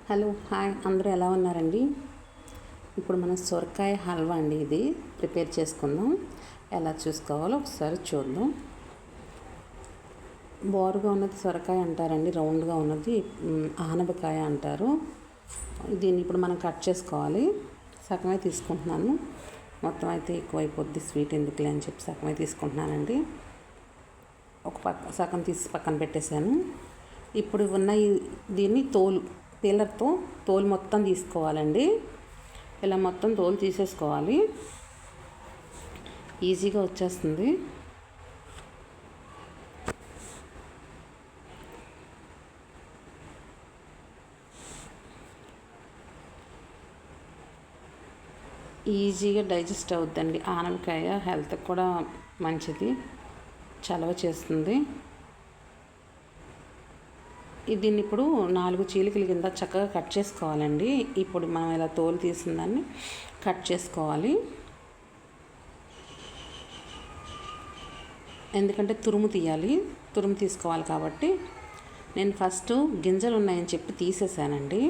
Hello hi అందరూ ఎలా ఉన్నారండి? ఇప్పుడు మనం సొరకాయ హల్వా అండి ఇది ప్రిపేర్ చేసుకుందాం. ఎలా చూసుకోవాలో ఒకసారి చూద్దాం. బోరుగా ఉన్నది సొరకాయ అంటారండి, రౌండ్గా ఉన్నది ఆనపకాయ అంటారు. దీన్ని ఇప్పుడు మనం కట్ చేసుకోవాలి. సగమే తీసుకుంటున్నాను, మొత్తం అయితే ఎక్కువైపోద్ది, స్వీట్ ఎందుకులే అని చెప్పి సగమే తీసుకుంటున్నానండి. సగం తీసి పక్కన పెట్టేశాను. ఇప్పుడు ఉన్న దీన్ని పీలర్తో తోలు మొత్తం తీసుకోవాలండి. ఇలా మొత్తం తోలు తీసేసుకోవాలి, ఈజీగా వచ్చేస్తుంది. ఈజీగా డైజెస్ట్ అవుద్దండి. ఆనపకాయ హెల్త్కి కూడా మంచిది, చలవ చేస్తుంది. దీన్ని ఇప్పుడు 4 చీలికల కింద చక్కగా కట్ చేసుకోవాలండి. ఇప్పుడు మనం ఇలా తోలు తీసిన దాన్ని కట్ చేసుకోవాలి, ఎందుకంటే తురుము తీసుకోవాలి కాబట్టి. నేను ఫస్ట్ గింజలు ఉన్నాయని చెప్పి తీసేసానండి.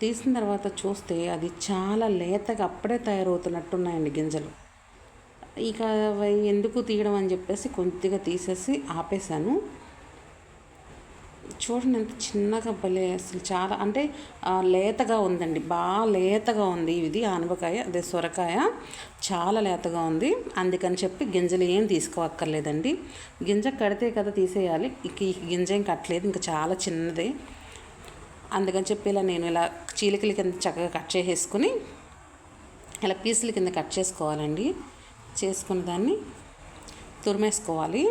తీసిన తర్వాత చూస్తే అది చాలా లేతగా అప్పుడే తయారవుతున్నట్టున్నాయండి గింజలు. ఇక అవి ఎందుకు తీయడం అని చెప్పేసి కొద్దిగా తీసేసి ఆపేసాను. చూడండి ఎంత చిన్నగా భలే, అసలు చాలా అంటే లేతగా ఉందండి, బాగా లేతగా ఉంది. ఇది ఆనపకాయ, అదే సొరకాయ చాలా లేతగా ఉంది. అందుకని చెప్పి గింజలు ఏం తీసుకోవక్కర్లేదండి. గింజ కడితే కదా తీసేయాలి, ఈ గింజ ఏం కట్టలేదు, ఇంకా చాలా చిన్నది. అందుకని చెప్పి నేను ఇలా చీలికల కింద చక్కగా కట్ చేసేసుకుని ఇలా పీసుల కింద కట్ చేసుకోవాలండి. చేసుకున్న దాన్ని తురిమేసుకోవాలి.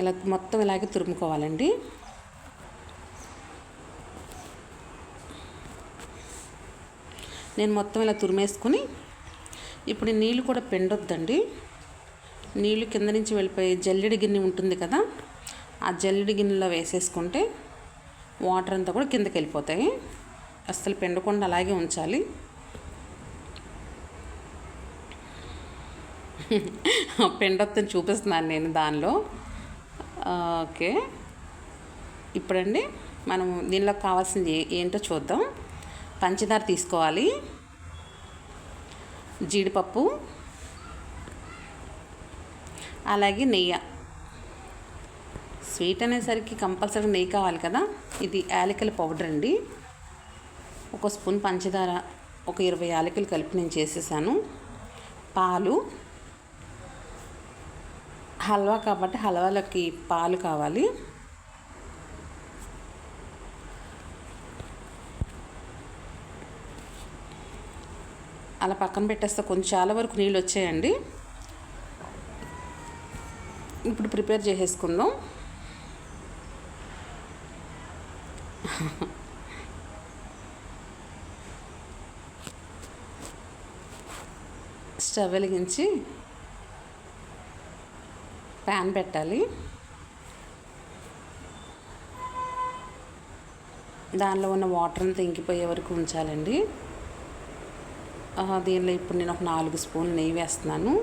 ఇలా మొత్తం ఇలాగే తురుముకోవాలండి. నేను మొత్తం ఇలా తురిమేసుకుని ఇప్పుడు నీళ్ళు కూడా పిండొద్దండి. నీళ్ళు కింద నుంచి వెళ్ళిపోయి జల్లెడి గిన్నె ఉంటుంది కదా, ఆ జల్లెడి గిన్నెలో వేసేసుకుంటే వాటర్ అంతా కూడా కిందకి వెళ్ళిపోతాయి. అస్సలు పిండకుండా అలాగే ఉంచాలి. పిండొద్దని చూపిస్తున్నాను నేను దానిలో. ఓకే, ఇప్పుడండి మనం దీనిలో కావాల్సింది ఏంటో చూద్దాం. పంచదార తీసుకోవాలి, జీడిపప్పు, అలాగే నెయ్యి. స్వీట్ అనేసరికి కంపల్సరీ నెయ్యి కావాలి కదా. ఇది యాలకుల పౌడర్ అండి. 1 స్పూన్ పంచదార, ఒక 20 యాలకులు కలిపి నేను చేసేసాను. పాలు, హల్వా కాబట్టి హల్వాలోకి పాలు కావాలి. అలా పక్కన పెట్టేస్తే కొంచెం చాలా వరకు నీళ్ళు వచ్చాయండి. ఇప్పుడు ప్రిపేర్ చేసేసుకుందాం. స్టవ్ వెలిగించి ప్యాన్ పెట్టాలి. దానిలో ఉన్న వాటర్ అంతా ఇంకిపోయే వరకు ఉంచాలండి. దీనిలో ఇప్పుడు నేను ఒక 4 స్పూన్లు నెయ్యి వేస్తున్నాను.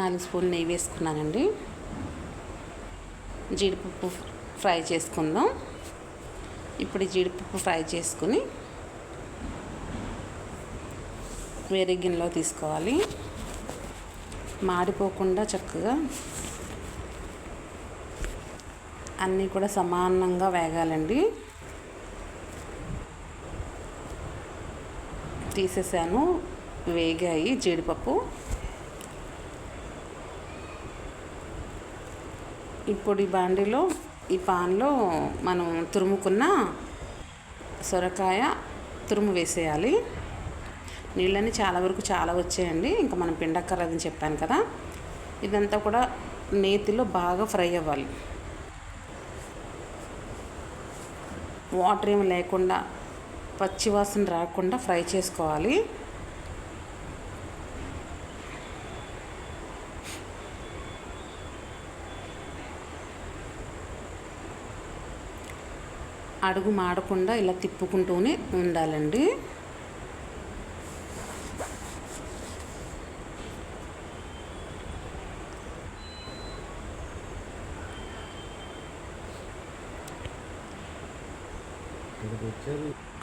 నాలుగు స్పూన్లు నెయ్యి వేసుకున్నానండి. జీడిపప్పు ఫ్రై చేసుకుందాం. ఇప్పుడు ఈ జీడిపప్పు ఫ్రై చేసుకుని వేరే గిన్నెలో తీసుకోవాలి. మాడిపోకుండా చక్కగా అన్నీ కూడా సమానంగా వేగాలండి. తీసేసాను, వేగాయి జీడిపప్పు. ఇప్పుడు ఈ బాండీలో, ఈ పాన్లో మనం తురుముకున్న సొరకాయ తురుము వేసేయాలి. నీళ్ళని చాలా వరకు చాలా వచ్చాయండి, ఇంకా మనం పిండక్కర్లేదని చెప్పాను కదా. ఇదంతా కూడా నేతిలో బాగా ఫ్రై అవ్వాలి. వాటర్ ఏమి లేకుండా, పచ్చివాసన రాకుండా ఫ్రై చేసుకోవాలి. అడుగు మాడకుండా ఇలా తిప్పుకుంటూనే ఉండాలండి.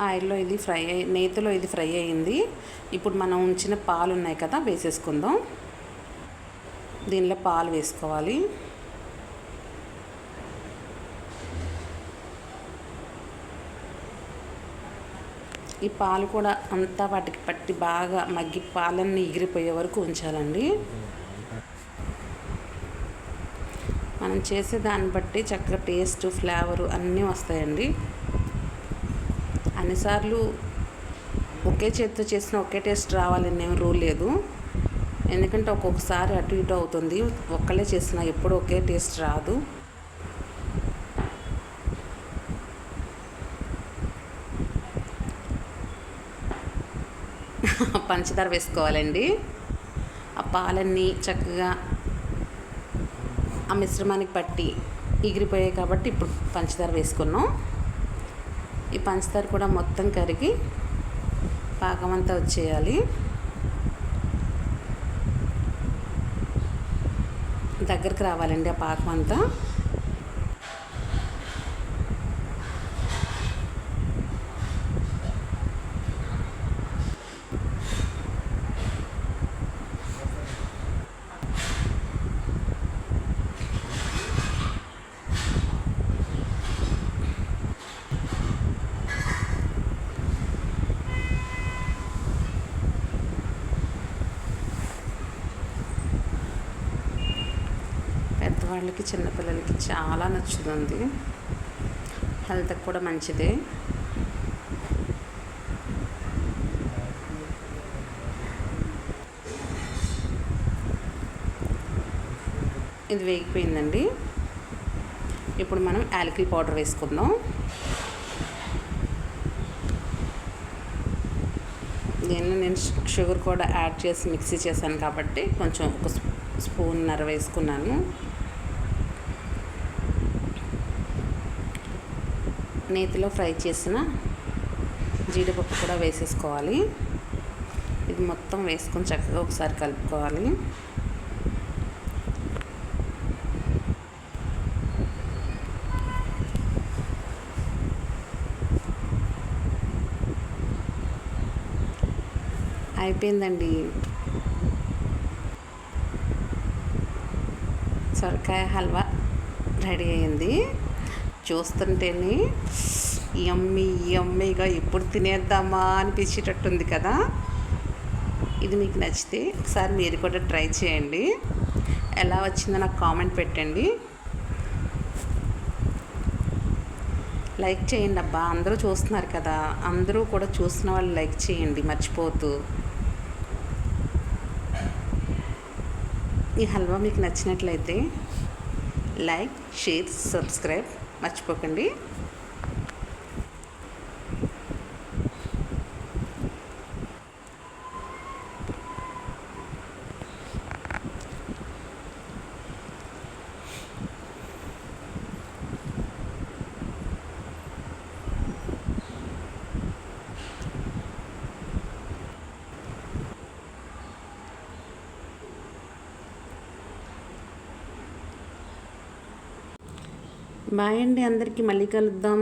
ఆయిల్లో ఇది నేతిలో ఇది ఫ్రై అయ్యింది. ఇప్పుడు మనం ఉంచిన పాలు ఉన్నాయి కదా, వేసేసుకుందాం. దీనిలో పాలు వేసుకోవాలి. ఈ పాలు కూడా అంతా వాటికి పట్టి బాగా మగ్గి పాలన్నీ ఎగిరిపోయే వరకు ఉంచాలండి. మనం చేసే దాన్ని బట్టి చక్కగా టేస్ట్, ఫ్లేవరు అన్నీ వస్తాయండి. అన్నిసార్లు ఒకే చేతితో చేసిన ఒకే టేస్ట్ రావాలని ఏం రూల్ లేదు. ఎందుకంటే ఒక్కొక్కసారి అటు ఇటు అవుతుంది. ఒక్కళ్ళే చేసినా ఎప్పుడు ఒకే టేస్ట్ రాదు. పంచదార వేసుకోవాలండి. ఆ పాలన్నీ చక్కగా ఆ మిశ్రమానికి పట్టి ఎగిరిపోయాయి కాబట్టి ఇప్పుడు పంచదార వేసుకున్నాం. ఈ పంచదార కూడా మొత్తం కరిగి పాకమంతా వచ్చేయాలి. దగ్గరికి రావాలండి ఆ పాకం అంతా. పెద్దవాళ్ళకి చిన్నపిల్లలకి చాలా నచ్చుతుంది. హెల్త్కి కూడా మంచిదే. ఇది వేగిపోయిందండి. ఇప్పుడు మనం యాలకుల పౌడర్ వేసుకుందాం. దీనిలో నేను షుగర్ కూడా యాడ్ చేసి మిక్సీ చేశాను కాబట్టి కొంచెం ఒక స్పూన్నర వేసుకున్నాను. నేతిలో ఫ్రై చేసిన జీడిపప్పు కూడా వేసేసుకోవాలి. ఇది మొత్తం వేసుకొని చక్కగా ఒకసారి కలుపుకోవాలి. అయిపోయిందండి. సొరకాయ హల్వా రెడీ అయింది. చూస్తుంటేనే యమ్మీగా ఎప్పుడు తినేద్దామా అనిపించేటట్టుంది కదా. ఇది మీకు నచ్చితే ఒకసారి మీరు కూడా ట్రై చేయండి. ఎలా వచ్చిందో నాకు కామెంట్ పెట్టండి. లైక్ చేయండి అబ్బా, అందరూ చూస్తున్నారు కదా, అందరూ కూడా చూస్తున్న వాళ్ళు లైక్ చేయండి మర్చిపోతూ. ఈ హల్వా మీకు నచ్చినట్లయితే లైక్, షేర్, సబ్స్క్రైబ్ మర్చిపోకండి. బాయ్ అండి, అందరికీ మళ్ళీ కలుద్దాం.